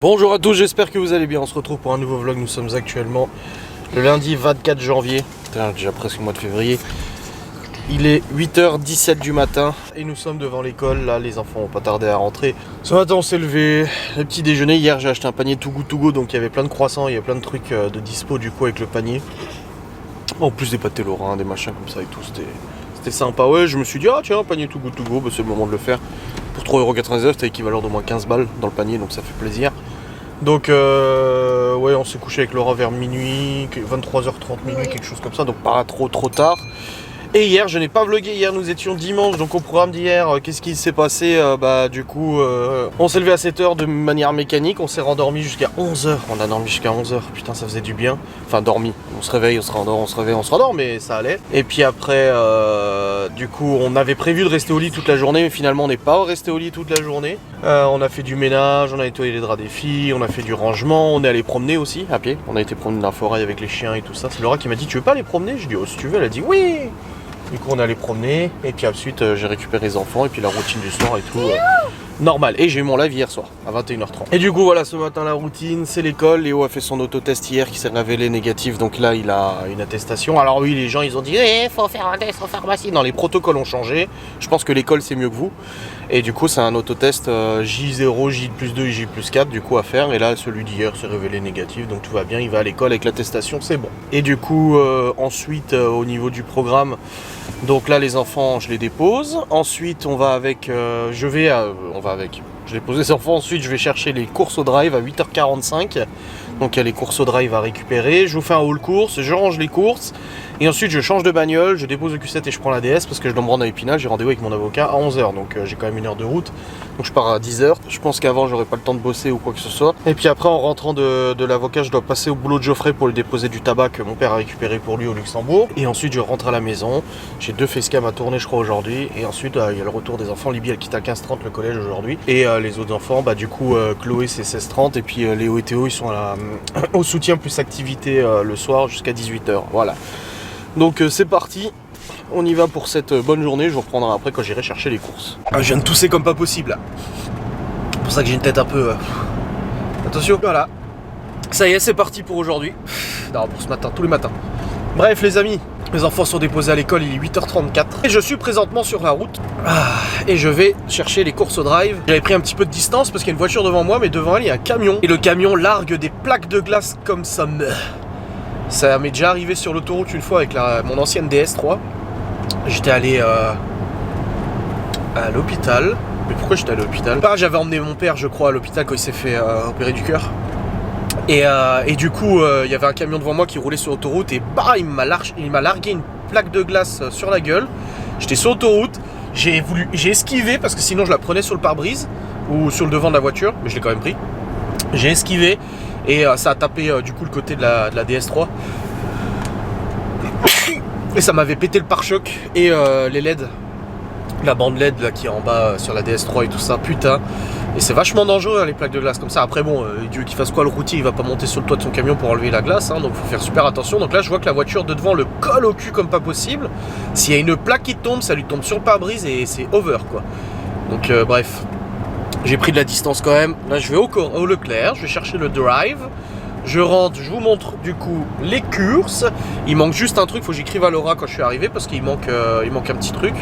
Bonjour à tous, j'espère que vous allez bien. On se retrouve pour un nouveau vlog. Nous sommes actuellement le lundi 24 janvier. Putain, déjà presque le mois de février. Il est 8h17 du matin et nous sommes devant l'école. Là, les enfants n'ont pas tardé à rentrer. Ce matin, on s'est levé. Le petit déjeuner. Hier, j'ai acheté un panier Too Good, donc il y avait plein de croissants. Il y avait plein de trucs de dispo du coup avec le panier. En plus des pâtés lorrains, des machins comme ça et tout. C'était sympa. Ouais, je me suis dit, ah tiens, un panier Too Good, bah, c'est le moment de le faire. Pour 3,99€, c'était équivalent d'au moins 15 balles dans le panier, donc ça fait plaisir. Donc ouais, on s'est couché avec Laura vers minuit, 23h30 minuit, quelque chose comme ça, donc pas trop tard. Et hier, je n'ai pas vlogué, hier nous étions dimanche, donc au programme d'hier, qu'est-ce qui s'est passé? Du coup, on s'est levé à 7h de manière mécanique, on s'est rendormi jusqu'à 11h, on a dormi jusqu'à 11h, putain ça faisait du bien. Enfin dormi, on se réveille, on se rendort, on se réveille, on se rendort, mais ça allait. Et puis après, du coup, on avait prévu de rester au lit toute la journée, mais finalement on n'est pas resté au lit toute la journée. On a fait du ménage, on a nettoyé les draps des filles, on a fait du rangement, on est allé promener aussi, à pied. On a été promener dans la forêt avec les chiens et tout ça. C'est Laura qui m'a dit, tu veux pas aller promener? Je dis, oh si tu veux, elle a dit oui. Du coup on est allé promener et puis ensuite j'ai récupéré les enfants et puis la routine du soir et tout normal. Et j'ai eu mon live hier soir à 21h30. Et du coup voilà, ce matin la routine c'est l'école. Léo a fait son autotest hier qui s'est révélé négatif, donc là il a une attestation. Alors oui, les gens ils ont dit faut faire un test en pharmacie. Non, les protocoles ont changé. Je pense que l'école c'est mieux que vous. Et du coup c'est un autotest J0, J+2 et J+4 du coup à faire. Et là celui d'hier s'est révélé négatif, donc tout va bien, il va à l'école avec l'attestation, c'est bon. Et du coup ensuite au niveau du programme, donc là les enfants je les dépose. Ensuite on va avec, je vais poser les enfants, ensuite je vais chercher les courses au drive à 8h45. Donc il y a les courses au drive à récupérer. Je vous fais un haul course, je range les courses. Et ensuite je change de bagnole, je dépose le Q7 et je prends la DS parce que je dois me rendre à Épinal. J'ai rendez-vous avec mon avocat à 11h, donc j'ai quand même une heure de route. Donc je pars à 10h. Je pense qu'avant j'aurai pas le temps de bosser ou quoi que ce soit. Et puis après en rentrant de l'avocat, je dois passer au boulot de Geoffrey pour lui déposer du tabac que mon père a récupéré pour lui au Luxembourg. Et ensuite je rentre à la maison. J'ai 2 facecam à tourner je crois aujourd'hui. Et ensuite il y a le retour des enfants. Libye elle quitte à 15h30 le collège aujourd'hui. Et les autres enfants, du coup Chloé c'est 16h30 et puis Léo et Théo ils sont au soutien plus activité le soir jusqu'à 18h. Voilà. Donc c'est parti, on y va pour cette bonne journée. Je vous reprendrai après quand j'irai chercher les courses. Je viens de tousser comme pas possible là. C'est pour ça que j'ai une tête un peu... Attention, voilà. Ça y est, c'est parti pour aujourd'hui. Non, pour ce matin, tous les matins. Bref les amis, les enfants sont déposés à l'école, il est 8h34. Et je suis présentement sur la route. Et je vais chercher les courses au drive. J'avais pris un petit peu de distance parce qu'il y a une voiture devant moi, mais devant elle il y a un camion. Et le camion largue des plaques de glace comme ça. Ça m'est déjà arrivé sur l'autoroute une fois avec mon ancienne DS3. J'étais allé à l'hôpital. Mais pourquoi j'étais allé à l'hôpital? J'avais emmené mon père, je crois, à l'hôpital quand il s'est fait opérer du cœur. Et du coup, il y avait un camion devant moi qui roulait sur l'autoroute et bah, il m'a largué une plaque de glace sur la gueule. J'étais sur l'autoroute, j'ai esquivé parce que sinon je la prenais sur le pare-brise ou sur le devant de la voiture, mais je l'ai quand même pris. J'ai esquivé. Et ça a tapé du coup le côté de la DS3. Et ça m'avait pété le pare-choc et les LED. La bande LED là qui est en bas sur la DS3 et tout ça, putain. Et c'est vachement dangereux hein, les plaques de glace comme ça. Après bon, Dieu qu'il fasse quoi, le routier il va pas monter sur le toit de son camion pour enlever la glace hein, donc faut faire super attention. Donc là je vois que la voiture de devant le colle au cul comme pas possible. S'il y a une plaque qui tombe, ça lui tombe sur le pare-brise et c'est over quoi. Donc bref. J'ai pris de la distance quand même. Là, je vais au Leclerc, je vais chercher le drive. Je rentre, je vous montre du coup les courses. Il manque juste un truc, il faut que j'écrive à Laura quand je suis arrivé parce qu'il manque un petit truc.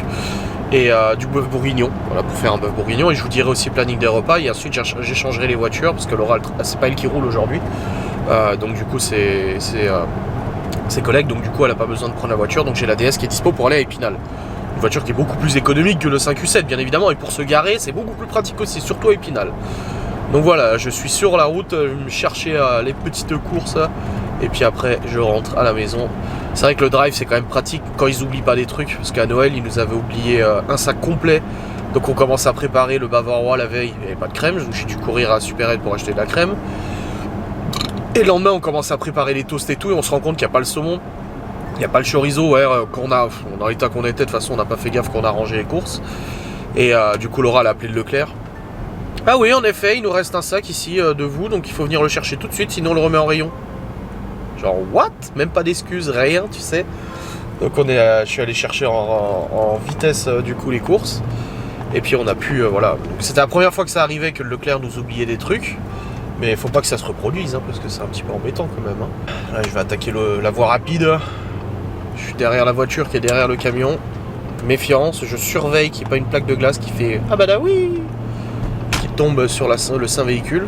Et du bœuf bourguignon, voilà, pour faire un bœuf bourguignon. Et je vous dirai aussi le planning des repas. Et ensuite, j'échangerai les voitures parce que Laura, c'est pas elle qui roule aujourd'hui. Donc du coup, c'est ses collègues. Donc du coup, elle a pas besoin de prendre la voiture. Donc j'ai la DS qui est dispo pour aller à Épinal. Une voiture qui est beaucoup plus économique que le 5U7 bien évidemment, et pour se garer c'est beaucoup plus pratique aussi, surtout à Épinal. Donc voilà, je suis sur la route, je vais chercher les petites courses et puis après je rentre à la maison. C'est vrai que le drive c'est quand même pratique quand ils oublient pas des trucs, parce qu'à Noël ils nous avaient oublié un sac complet. Donc on commence à préparer le bavarois la veille, il n'y avait pas de crème, donc j'ai dû courir à Supérette pour acheter de la crème. Et le lendemain on commence à préparer les toasts et tout, et on se rend compte qu'il n'y a pas le saumon. Il n'y a pas le chorizo, ouais, dans l'état qu'on était, de toute façon on n'a pas fait gaffe qu'on a rangé les courses. Et du coup Laura elle a appelé le Leclerc. Ah oui en effet, il nous reste un sac ici de vous, donc il faut venir le chercher tout de suite, sinon on le remet en rayon. Genre what? Même pas d'excuses, rien, tu sais. Donc je suis allé chercher en vitesse du coup les courses. Et puis on a pu, voilà. C'était la première fois que ça arrivait que le Leclerc nous oubliait des trucs. Mais faut pas que ça se reproduise, hein, parce que c'est un petit peu embêtant quand même. Hein. Là, je vais attaquer la voie rapide. Je suis derrière la voiture qui est derrière le camion. Méfiance, je surveille qu'il n'y ait pas une plaque de glace qui fait « Ah bah là oui !» qui tombe sur le saint véhicule.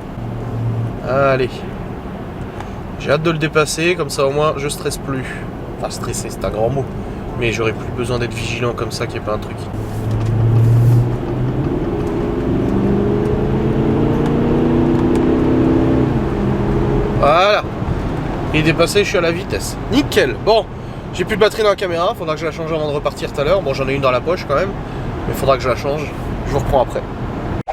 Allez. J'ai hâte de le dépasser, comme ça au moins je stresse plus. Enfin stresser, c'est un grand mot. Mais j'aurais plus besoin d'être vigilant comme ça, qu'il n'y ait pas un truc. Voilà. Il est dépassé, je suis à la vitesse. Nickel. Bon. J'ai plus de batterie dans la caméra, faudra que je la change avant de repartir tout à l'heure. Bon, j'en ai une dans la poche quand même, mais faudra que je la change. Je vous reprends après.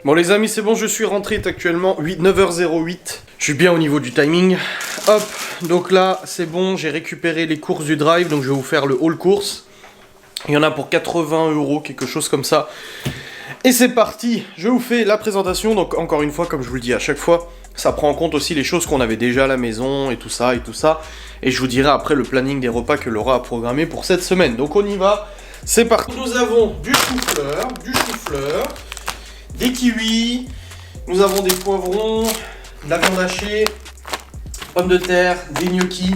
Bon les amis, c'est bon, je suis rentré, il est actuellement 9h08. Je suis bien au niveau du timing. Hop, donc là, c'est bon, j'ai récupéré les courses du drive, donc je vais vous faire le haul course. Il y en a pour 80 €, quelque chose comme ça. Et c'est parti, je vous fais la présentation. Donc encore une fois, comme je vous le dis à chaque fois, ça prend en compte aussi les choses qu'on avait déjà à la maison et tout ça et tout ça. Et je vous dirai après le planning des repas que Laura a programmé pour cette semaine. Donc on y va, c'est parti. Nous avons du chou-fleur, des kiwis, nous avons des poivrons, de la viande hachée, pommes de terre, des gnocchis,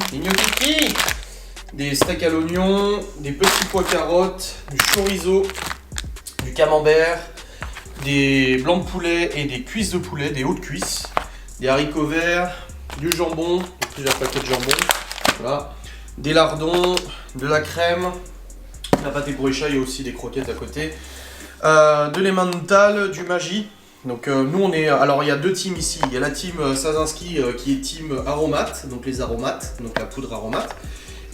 des steaks à l'oignon, des petits pois carottes, du chorizo, du camembert, des blancs de poulet et des cuisses de poulet, des hautes cuisses, des haricots verts, du jambon, plusieurs paquets de jambon, voilà, des lardons, de la crème, la pâte ébouricha, il y a aussi des croquettes à côté, de l'emmental, du Maggi. Donc nous on est, alors il y a deux teams ici, il y a la team Sazinski qui est team aromate, donc les aromates, donc la poudre aromate,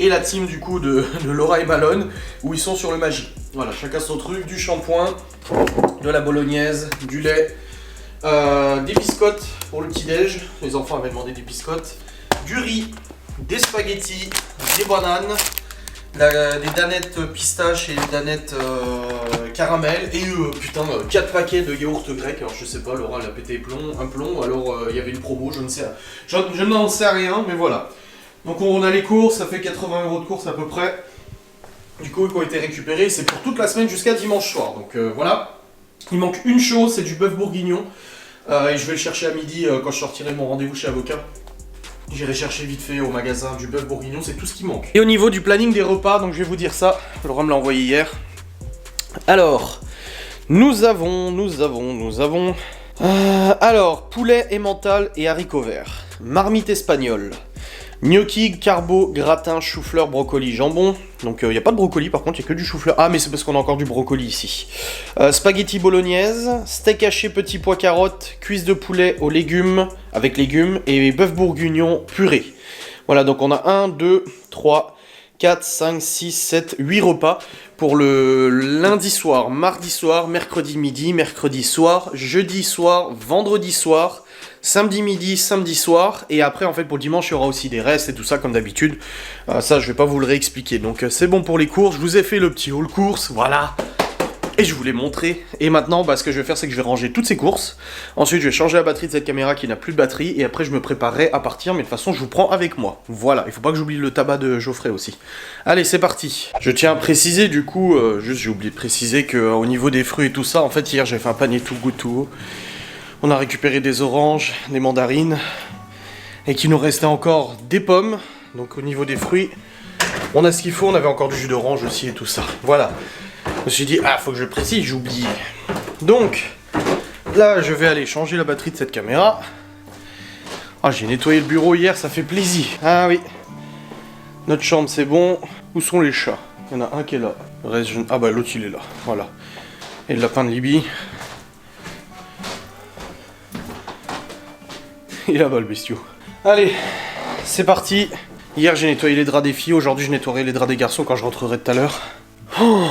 et la team du coup de Laura et Malone où ils sont sur le Maggi. Voilà, chacun son truc, du shampoing, de la bolognaise, du lait, des biscottes pour le petit-déj, les enfants avaient demandé des biscottes, du riz, des spaghettis, des bananes, des danettes pistaches et des danettes caramel, et 4 paquets de yaourt grec. Alors je sais pas, Laura elle a pété un plomb, alors il y avait une promo, je n'en sais rien, mais voilà. Donc on a les courses, ça fait 80 € de courses à peu près, du coup qui ont été récupérés, c'est pour toute la semaine jusqu'à dimanche soir. Donc voilà, il manque une chose, c'est du bœuf bourguignon, et je vais le chercher à midi quand je sortirai de mon rendez-vous chez Avocat. J'irai chercher vite fait au magasin du bœuf bourguignon, c'est tout ce qui manque. Et au niveau du planning des repas, donc je vais vous dire ça, Laura me l'a envoyé hier. Alors, nous avons... alors, poulet emmental et haricots verts, marmite espagnole, gnocchi, carbo, gratin, chou-fleur, brocoli, jambon. Donc il n'y a pas de brocoli par contre, il n'y a que du chou-fleur. Ah mais c'est parce qu'on a encore du brocoli ici. Spaghetti bolognaise, steak haché, petits pois carottes, cuisses de poulet aux légumes, avec légumes, et bœuf bourguignon purée. Voilà, donc on a 1, 2, 3, 4, 5, 6, 7, 8 repas pour le lundi soir, mardi soir, mercredi midi, mercredi soir, jeudi soir, vendredi soir, samedi midi, samedi soir, et après en fait pour le dimanche il y aura aussi des restes et tout ça comme d'habitude. Ça je vais pas vous le réexpliquer, donc c'est bon pour les courses, je vous ai fait le petit haul course, voilà. Et je vous l'ai montré, et maintenant ce que je vais faire c'est que je vais ranger toutes ces courses, ensuite je vais changer la batterie de cette caméra qui n'a plus de batterie, et après je me préparerai à partir, mais de toute façon je vous prends avec moi. Voilà, il faut pas que j'oublie le tabac de Geoffrey aussi. Allez c'est parti. Je tiens à préciser du coup, juste j'ai oublié de préciser qu'au niveau des fruits et tout ça, en fait hier j'ai fait un panier tout goût tout haut. On a récupéré des oranges, des mandarines, et qu'il nous restait encore des pommes. Donc au niveau des fruits, on a ce qu'il faut, on avait encore du jus d'orange aussi et tout ça. Voilà. Je me suis dit, faut que je précise, j'oublie. Donc, là je vais aller changer la batterie de cette caméra. Ah, j'ai nettoyé le bureau hier, ça fait plaisir. Ah oui. Notre chambre c'est bon. Où sont les chats? Il y en a un qui est là. Le reste, ah bah l'autre il est là, voilà. Et le lapin de Libye. Il est là-bas le bestiau. Allez, c'est parti. Hier j'ai nettoyé les draps des filles, aujourd'hui je nettoierai les draps des garçons quand je rentrerai tout à l'heure. Oh.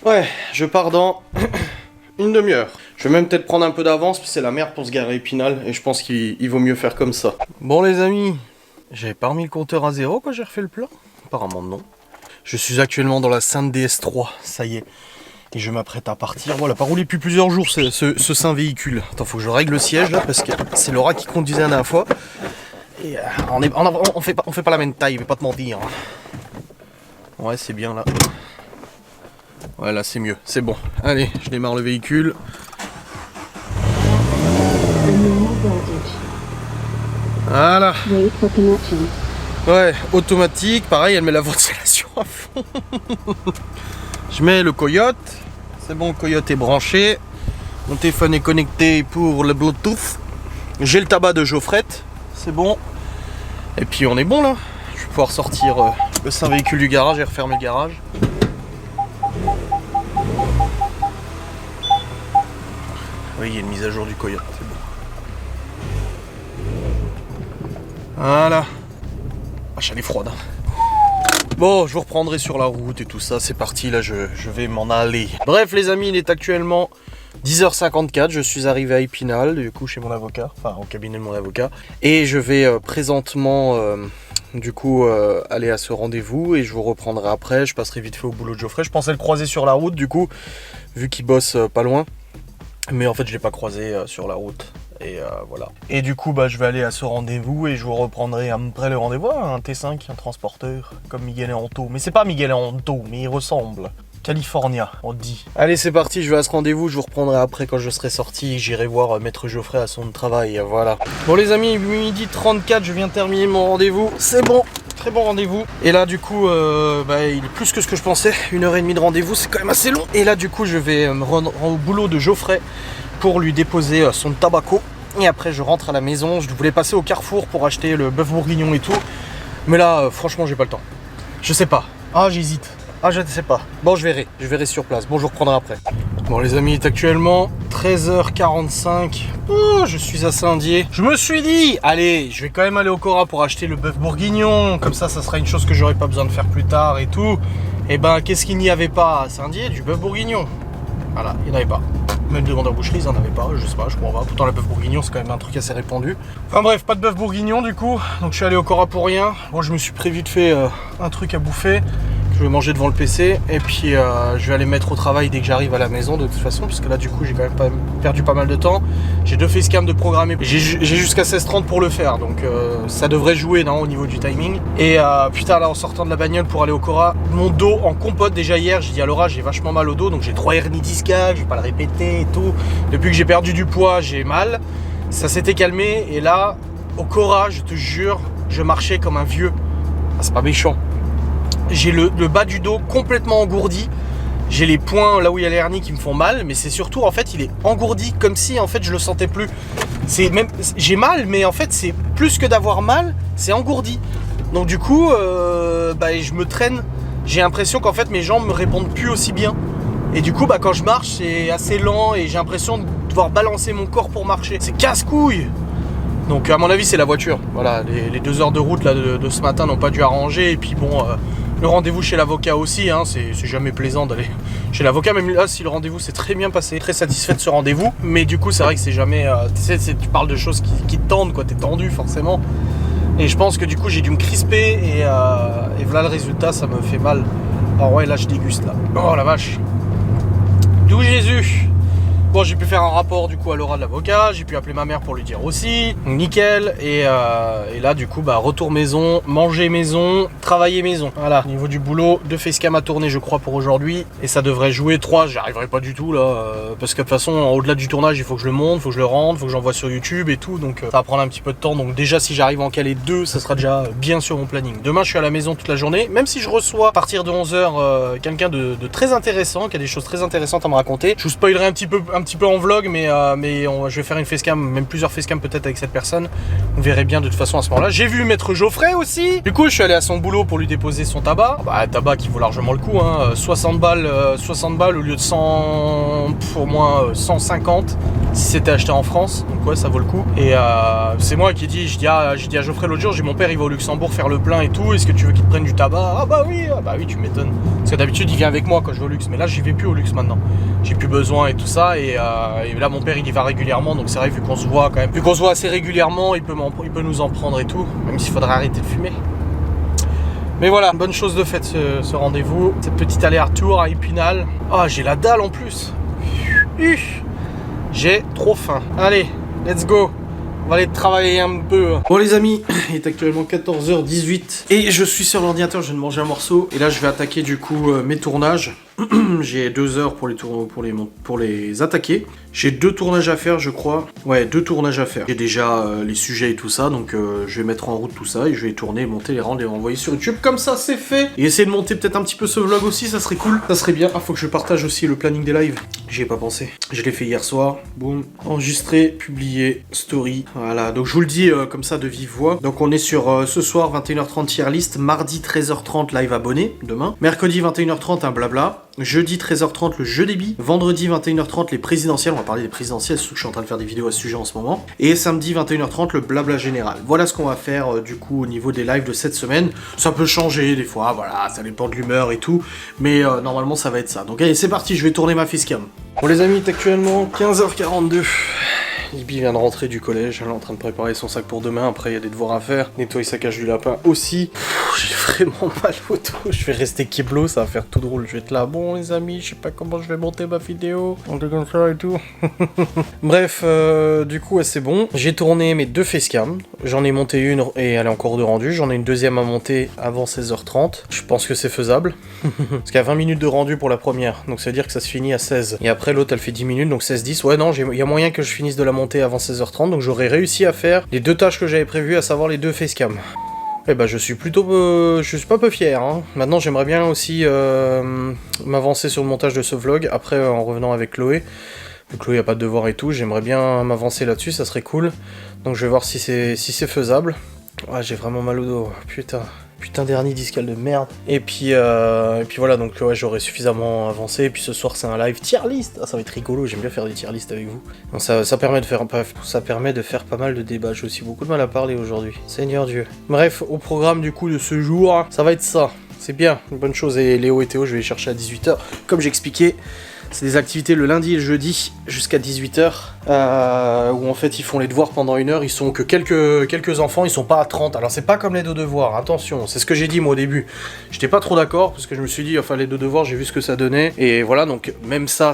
Ouais, je pars dans une demi-heure. Je vais même peut-être prendre un peu d'avance, parce que c'est la merde pour se garer à Épinal, et je pense qu'il vaut mieux faire comme ça. Bon les amis, j'avais pas remis le compteur à 0 quand j'ai refait le plan? Apparemment non. Je suis actuellement dans la Sainte DS3, ça y est. Et je m'apprête à partir. Voilà, pas roulé depuis plusieurs jours ce saint véhicule. Attends, faut que je règle le siège là parce que c'est Laura qui conduisait la dernière fois. Et on fait pas la même taille, je vais pas te mentir. Ouais, c'est bien là. Ouais, là c'est mieux, c'est bon. Allez, je démarre le véhicule. Voilà. Ouais, automatique, pareil, elle met la ventilation à fond. Je mets le coyote. C'est bon, le coyote est branché. Mon téléphone est connecté pour le Bluetooth. J'ai le tabac de Geoffrette. C'est bon. Et puis on est bon là. Je vais pouvoir sortir le saint véhicule du garage et refermer le garage. Oui, il y a une mise à jour du coyote, c'est bon. Voilà. Ah, elle est froide. Bon, je vous reprendrai sur la route et tout ça. C'est parti, là, je vais m'en aller. Bref, les amis, il est actuellement 10h54. Je suis arrivé à Épinal, du coup, chez mon avocat. Enfin, au cabinet de mon avocat. Et je vais présentement, aller à ce rendez-vous. Et je vous reprendrai après. Je passerai vite fait au boulot de Geoffrey. Je pensais le croiser sur la route, du coup, vu qu'il bosse pas loin. Mais en fait, je l'ai pas croisé sur la route. Et voilà. Et du coup, je vais aller à ce rendez-vous et je vous reprendrai après le rendez-vous. Un T5, un transporteur, comme Miguel Anto. Mais c'est pas Miguel Anto, mais il ressemble. California, on dit. Allez, c'est parti, je vais à ce rendez-vous. Je vous reprendrai après quand je serai sorti. J'irai voir Maître Geoffrey à son travail. Voilà. Bon, les amis, 12h34, je viens de terminer mon rendez-vous. C'est bon. Très bon rendez-vous. Et là du coup il est plus que ce que je pensais. 1h30 de rendez-vous, c'est quand même assez long. Et là du coup je vais me rendre au boulot de Geoffrey pour lui déposer son tabaco. Et après je rentre à la maison. Je voulais passer au Carrefour pour acheter le bœuf bourguignon et tout. Mais là franchement j'ai pas le temps. Je sais pas. Ah j'hésite. Ah je ne sais pas. Bon je verrai sur place. Bon je vous reprendrai après. Bon les amis, il est actuellement 13h45. Oh, je suis à Saint-Dié. Je me suis dit, allez, je vais quand même aller au Cora pour acheter le bœuf bourguignon. Comme ça sera une chose que j'aurai pas besoin de faire plus tard et tout. Et qu'est-ce qu'il n'y avait pas à Saint-Dié? Du bœuf bourguignon. Voilà, il n'y en avait pas. Même devant la boucherie, ils n'en avaient pas, je sais pas, je comprends pas. Pourtant, le bœuf bourguignon, c'est quand même un truc assez répandu. Enfin bref, pas de bœuf bourguignon du coup. Donc je suis allé au Cora pour rien. Moi, je me suis pris vite fait un truc à bouffer. Je vais manger devant le PC et puis je vais aller mettre au travail dès que j'arrive à la maison de toute façon, puisque là du coup j'ai quand même perdu pas mal de temps. J'ai 2 facecam de programmer, j'ai jusqu'à 16h30 pour le faire, donc ça devrait jouer non, au niveau du timing. Et putain là en sortant de la bagnole pour aller au Cora, mon dos en compote. Déjà hier j'ai dit à Laura j'ai vachement mal au dos, donc j'ai 3 hernies discales, je vais pas le répéter et tout. Depuis que j'ai perdu du poids j'ai mal, ça s'était calmé et là au Cora je te jure je marchais comme un vieux. Ah, c'est pas méchant. J'ai le bas du dos complètement engourdi. J'ai les points là où il y a les hernies qui me font mal, mais c'est surtout en fait il est engourdi comme si en fait je le sentais plus. J'ai mal, mais en fait c'est plus que d'avoir mal, c'est engourdi. Donc du coup je me traîne. J'ai l'impression qu'en fait mes jambes me répondent plus aussi bien. Et du coup quand je marche c'est assez lent et j'ai l'impression de devoir balancer mon corps pour marcher. C'est casse-couille. Donc à mon avis c'est la voiture. Voilà, les 2 heures de route là, de ce matin n'ont pas dû arranger. Et puis bon, le rendez-vous chez l'avocat aussi, hein, c'est jamais plaisant d'aller chez l'avocat. Même là si le rendez-vous s'est très bien passé, très satisfait de ce rendez-vous. Mais du coup c'est vrai que c'est jamais... tu parles de choses qui te tendent, quoi, t'es tendu forcément. Et je pense que du coup j'ai dû me crisper et voilà le résultat, ça me fait mal. Alors ouais là je déguste là. Oh la vache. D'où Jésus. Bon, j'ai pu faire un rapport du coup à Laura de l'avocat, j'ai pu appeler ma mère pour lui dire aussi, nickel. Et là du coup retour maison, manger maison, travailler maison. Voilà, au niveau du boulot, 2 facecam à tourner je crois pour aujourd'hui. Et ça devrait jouer 3, j'y arriverai pas du tout là, parce que de toute façon au-delà du tournage il faut que je le monte, il faut que je le rende, il faut que j'envoie sur YouTube et tout. Donc ça va prendre un petit peu de temps, donc déjà si j'arrive à en caler 2, ça sera déjà bien sur mon planning. Demain je suis à la maison toute la journée, même si je reçois à partir de 11h quelqu'un de très intéressant, qui a des choses très intéressantes à me raconter. Je vous spoilerai un petit peu en vlog, mais je vais faire une facecam, même plusieurs facecam peut-être avec cette personne. Vous verrez bien de toute façon à ce moment-là. J'ai vu Maître Geoffrey aussi. Du coup, je suis allé à son boulot pour lui déposer son tabac. Tabac qui vaut largement le coup, hein. 60 balles au lieu de 100, au moins 150 si c'était acheté en France. Donc ouais, ça vaut le coup. Et c'est moi qui dis, j'ai dit à Geoffrey l'autre jour, j'ai dit mon père il va au Luxembourg faire le plein et tout. Est-ce que tu veux qu'il te prenne du tabac? Ah bah oui, tu m'étonnes. Parce que d'habitude il vient avec moi quand je vais au Luxe, mais là j'y vais plus au Luxe maintenant. J'ai plus besoin et tout ça. Et là mon père il y va régulièrement, donc c'est vrai vu qu'on se voit quand même, vu qu'on se voit assez régulièrement, il peut nous en prendre et tout, même s'il faudrait arrêter de fumer. Mais voilà, bonne chose de fait ce rendez-vous, cette petite aller-retour à Épinal. Ah j'ai la dalle en plus. J'ai trop faim. Allez, let's go. On va aller travailler un peu. Bon les amis, il est actuellement 14h18 et je suis sur l'ordinateur, je viens de manger un morceau. Et là je vais attaquer du coup mes tournages. J'ai 2 heures pour les attaquer. J'ai 2 tournages à faire, je crois. Ouais, 2 tournages à faire. J'ai déjà les sujets et tout ça, donc je vais mettre en route tout ça et je vais tourner, monter, les rendre et renvoyer sur YouTube. Comme ça, c'est fait. Et essayer de monter peut-être un petit peu ce vlog aussi, ça serait cool. Ça serait bien. Ah, faut que je partage aussi le planning des lives. J'y ai pas pensé. Je l'ai fait hier soir. Boum. Enregistré, publié, story. Voilà. Donc je vous le dis comme ça de vive voix. Donc on est sur ce soir 21h30 tier list, mardi 13h30 live abonné demain, mercredi 21h30 un blabla. Jeudi 13h30 le jeu débit, vendredi 21h30 les présidentielles, on va parler des présidentielles, surtout que je suis en train de faire des vidéos à ce sujet en ce moment, et samedi 21h30 le blabla général. Voilà ce qu'on va faire du coup au niveau des lives de cette semaine. Ça peut changer des fois, voilà, ça dépend de l'humeur et tout, mais normalement ça va être ça. Donc allez, c'est parti, je vais tourner ma facecam. Bon les amis, il est actuellement 15h42. Libby vient de rentrer du collège, elle est en train de préparer son sac pour demain, après il y a des devoirs à faire, nettoyer sa cage du lapin aussi. J'ai vraiment mal au dos, je vais rester keblo, ça va faire tout drôle, je vais être là, bon les amis, je sais pas comment je vais monter ma vidéo, on est comme ça et tout. Bref, du coup ouais, c'est bon, j'ai tourné mes 2 facecam, j'en ai monté une et elle est en cours de rendu, j'en ai une deuxième à monter avant 16h30, je pense que c'est faisable, parce qu'il y a 20 minutes de rendu pour la première, donc ça veut dire que ça se finit à 16, et après l'autre elle fait 10 minutes, donc 16-10, ouais non, il y a moyen que je finisse de la monter avant 16h30, donc j'aurais réussi à faire les 2 tâches que j'avais prévues, à savoir les 2 facecam. Eh ben je suis plutôt je suis pas peu fier, hein. Maintenant j'aimerais bien aussi m'avancer sur le montage de ce vlog, après en revenant avec Chloé. Chloé a pas de devoir et tout, j'aimerais bien m'avancer là-dessus, ça serait cool. Donc je vais voir si c'est faisable. Ouais, j'ai vraiment mal au dos, putain dernier discal de merde. Et puis voilà, donc ouais, j'aurai suffisamment avancé. Et puis ce soir c'est un live tier list. Ah, ça va être rigolo, j'aime bien faire des tier list avec vous. Donc ça permet de faire pas mal de débats. J'ai aussi beaucoup de mal à parler aujourd'hui. Seigneur Dieu. Bref, au programme du coup de ce jour, ça va être ça. C'est bien, une bonne chose. Et Léo et Théo, je vais les chercher à 18h. Comme j'expliquais, c'est des activités le lundi et le jeudi jusqu'à 18h, où en fait ils font les devoirs pendant 1 heure, ils sont que quelques enfants, ils sont pas à 30, alors c'est pas comme les 2 devoirs, attention, c'est ce que j'ai dit moi au début, j'étais pas trop d'accord, parce que je me suis dit, enfin les 2 devoirs, j'ai vu ce que ça donnait, et voilà, donc même ça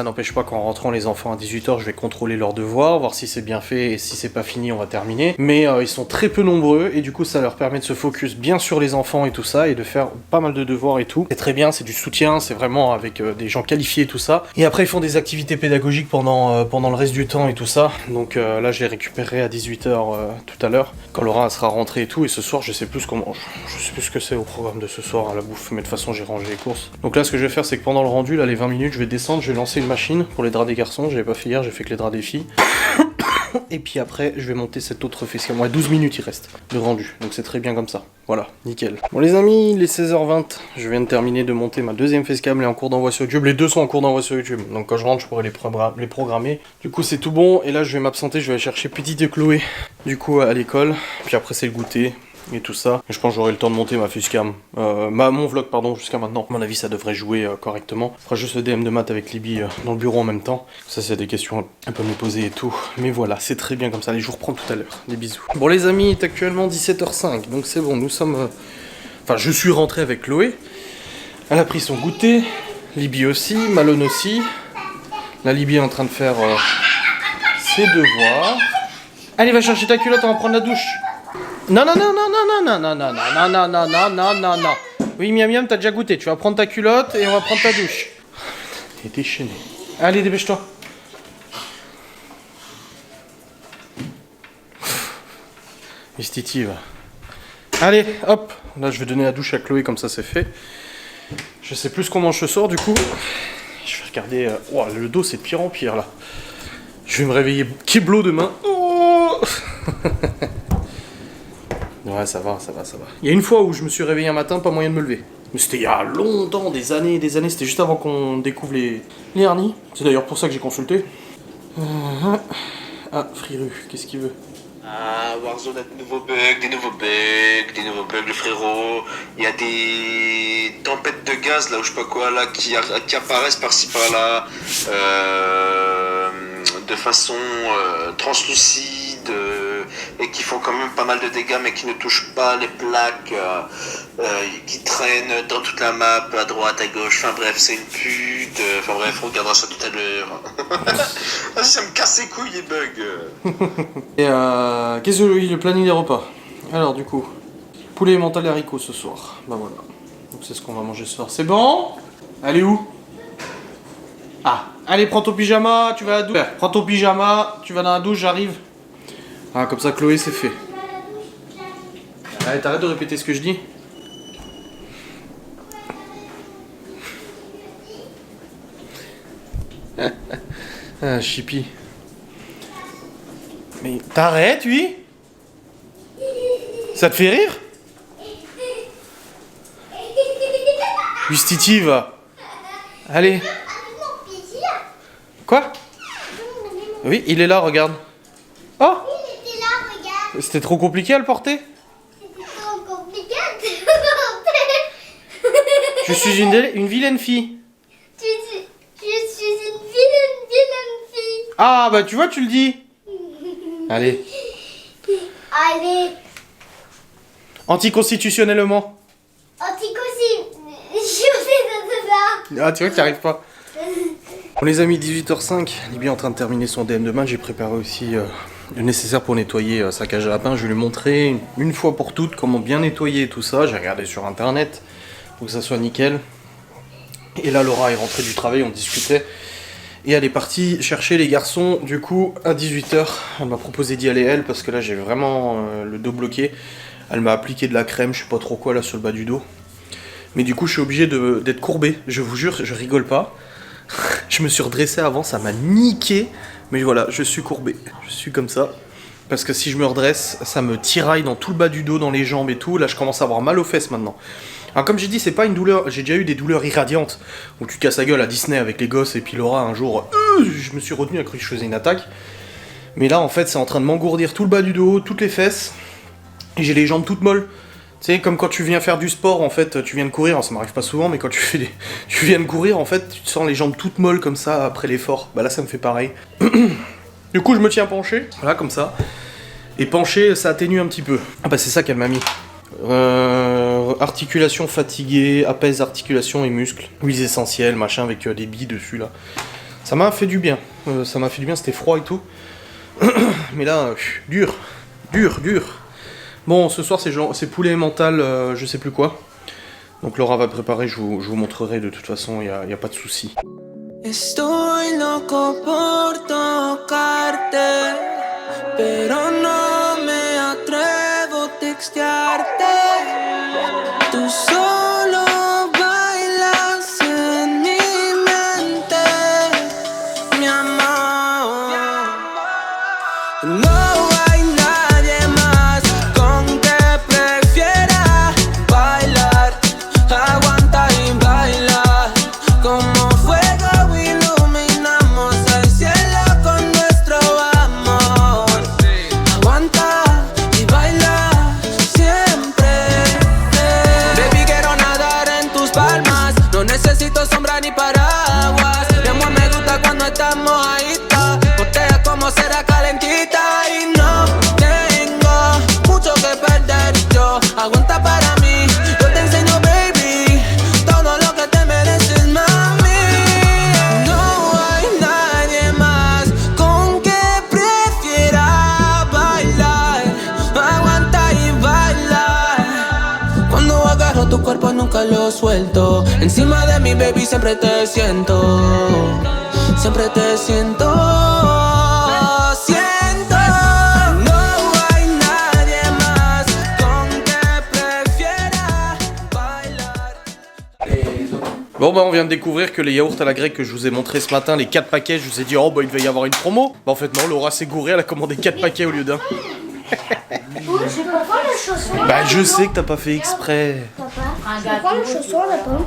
n'empêche pas qu'en rentrant les enfants à 18h, je vais contrôler leurs devoirs, voir si c'est bien fait, et si c'est pas fini, on va terminer, mais ils sont très peu nombreux, et du coup ça leur permet de se focus bien sur les enfants et tout ça, et de faire pas mal de devoirs et tout, c'est très bien, c'est du soutien, c'est vraiment avec des gens qualifiés et tout ça, et après ils font des activités pédagogiques pendant le reste du temps et tout ça, donc là je les récupérerai à 18h tout à l'heure, quand Laura sera rentrée et tout, et ce soir je sais plus ce qu'on mange, je sais plus ce que c'est au programme de ce soir à la bouffe, mais de toute façon j'ai rangé les courses. Donc là ce que je vais faire, c'est que pendant le rendu, là les 20 minutes, je vais descendre, je vais lancer une machine pour les draps des garçons, j'avais pas fait hier, j'ai fait que les draps des filles. Et puis après, je vais monter cette autre facecam. Ouais, 12 minutes il reste de rendu, donc c'est très bien comme ça. Voilà, nickel. Bon les amis, il est 16h20, je viens de terminer de monter ma 2e facecam, elle est en cours d'envoi sur YouTube. Les 2 sont en cours d'envoi sur YouTube, donc quand je rentre, je pourrai les programmer. Du coup, c'est tout bon, et là je vais m'absenter, je vais aller chercher petite Chloé, du coup à l'école. Puis après c'est le goûter et tout ça. Et je pense que j'aurai le temps de monter ma facecam, mon vlog pardon, jusqu'à maintenant. À mon avis ça devrait jouer correctement. Je ferai juste le DM de maths avec Libby dans le bureau en même temps. Ça c'est des questions un peu me poser et tout. Mais voilà, c'est très bien comme ça. Allez, je vous reprends tout à l'heure. Des bisous. Bon les amis, il est actuellement 17h05, donc c'est bon, nous sommes... Enfin, je suis rentré avec Chloé. Elle a pris son goûter. Libby aussi, Malone aussi. La Libby est en train de faire ses devoirs. Allez, va chercher ta culotte, on va prendre la douche. Non, non, non, non, non, non, non, non, non, non, non, non, non, non, non. Oui, miam, miam, t'as déjà goûté. Tu vas prendre ta culotte et on va prendre ta douche. T'es déchaîné. Allez, dépêche-toi. Mistiti, va. Allez, hop. Là, je vais donner la douche à Chloé, comme ça, c'est fait. Je sais plus ce qu'on mange ce soir, du coup. Je vais regarder... Oh, le dos, c'est de pire en pire, là. Je vais me réveiller keblo demain. Oh. Ouais, ça va, ça va, ça va. Il y a une fois où je me suis réveillé un matin, pas moyen de me lever. Mais c'était il y a longtemps, des années, c'était juste avant qu'on découvre les hernies. C'est d'ailleurs pour ça que j'ai consulté. Ah, Friru, qu'est-ce qu'il veut? Ah, Warzone a de nouveaux bugs, le frérot. Il y a des tempêtes de gaz, là, ou je sais pas quoi, là, qui apparaissent par-ci par-là, de façon translucide, et qui font quand même pas mal de dégâts, mais qui ne touchent pas les plaques, qui traînent dans toute la map, à droite, à gauche. Enfin bref, c'est une pute. Enfin bref, on regardera ça tout à l'heure. Ça me casse les couilles, les bugs. Et qu'est-ce que le planning des repas? Alors du coup, poulet mental et haricots ce soir. Bah voilà. Donc c'est ce qu'on va manger ce soir. C'est bon? Elle est où? Ah, Allez, prends ton pyjama, tu vas à la douche. Prends ton pyjama, tu vas dans la douche, j'arrive. Ah, comme ça, Chloé, c'est fait. Allez, t'arrêtes de répéter ce que je dis. Ah, Chippy. Mais t'arrêtes, oui? Ça te fait rire? Justiti, va. Allez. Quoi? Oui, il est là, regarde. Oh! Il était là, regarde. C'était trop compliqué à le porter? C'était trop compliqué de porter. Je suis une vilaine fille. Je suis une vilaine fille. Ah, bah tu vois, tu le dis. Allez. Allez. Anticonstitutionnellement. Ah, tu vois que t'y arrives pas. Bon les amis, 18h05, Libby est en train de terminer son DM de maths. J'ai préparé aussi le nécessaire pour nettoyer sa cage à lapin. Je vais lui montrer une fois pour toutes comment bien nettoyer tout ça. J'ai regardé sur internet pour que ça soit nickel. Et là Laura est rentrée du travail, on discutait. Et elle est partie chercher les garçons. Du coup à 18h, elle m'a proposé d'y aller elle parce que là j'ai vraiment le dos bloqué. Elle m'a appliqué de la crème, je sais pas trop quoi là sur le bas du dos. Mais du coup je suis obligé d'être courbé, je vous jure, je rigole pas. Je me suis redressé avant, ça m'a niqué. Mais voilà, je suis courbé, je suis comme ça. Parce que si je me redresse, ça me tiraille dans tout le bas du dos, dans les jambes et tout. Là je commence à avoir mal aux fesses maintenant. Alors comme j'ai dit, c'est pas une douleur, j'ai déjà eu des douleurs irradiantes. Où tu casses la gueule à Disney avec les gosses et puis Laura un jour, je me suis retenu, elle a cru que je faisais une attaque. Mais là en fait c'est en train de m'engourdir tout le bas du dos, toutes les fesses. Et j'ai les jambes toutes molles. Tu sais, comme quand tu viens faire du sport, en fait, tu viens de courir, ça m'arrive pas souvent, mais quand tu viens de courir, en fait, tu te sens les jambes toutes molles comme ça après l'effort. Bah là, ça me fait pareil. Du coup, je me tiens penché, voilà, comme ça. Et penché, ça atténue un petit peu. Ah bah c'est ça qu'elle m'a mis. Articulation fatiguée, apaise articulation et muscles. Huiles essentielles, machin, avec des billes dessus, là. Ça m'a fait du bien. C'était froid et tout. Mais là, dur. Bon, ce soir c'est poulet mental, je sais plus quoi. Donc Laura va préparer, je vous montrerai de toute façon, y a pas de souci. Estoy loco por tocarte, pero no me atrevo a textearte. Tú solo bailas en mi mente, mi amor. No. Aguanta para mí, yo te enseño, baby, todo lo que te mereces, mami. No hay nadie más con que prefiera bailar. Aguanta y baila. Cuando agarro tu cuerpo nunca lo suelto. Encima de mi baby siempre te siento. Siempre te siento. Bon bah on vient de découvrir que les yaourts à la grecque que je vous ai montré ce matin, les 4 paquets, je vous ai dit oh bah il devait y avoir une promo. Bah en fait non, Laura s'est gourée, elle a commandé 4 paquets au lieu d'un. Oui, je peux prendre le chausson. Bah je sais que t'as pas fait exprès. Papa, je peux prendre le chausson à la pomme.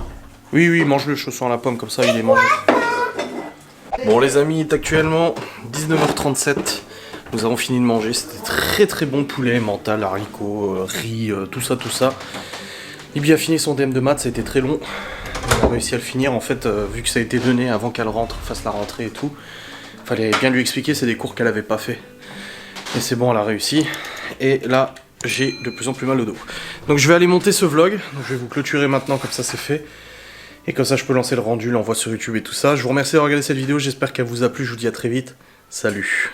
Oui, mange le chausson à la pomme, comme ça il est mangé. Bon les amis, il est actuellement 19h37. Nous avons fini de manger, c'était très bon poulet, mental, haricots, riz, tout ça. Libby a fini son DM de maths, ça a été très long. On a réussi à le finir en fait, vu que ça a été donné avant qu'elle rentre, fasse la rentrée et tout. Fallait bien lui expliquer, c'est des cours qu'elle avait pas fait. Et c'est bon, elle a réussi. Et là, j'ai de plus en plus mal au dos. Donc je vais aller monter ce vlog, donc, je vais vous clôturer maintenant, comme ça c'est fait. Et comme ça je peux lancer le rendu, l'envoi sur YouTube et tout ça. Je vous remercie d'avoir regardé cette vidéo, j'espère qu'elle vous a plu, je vous dis à très vite. Salut.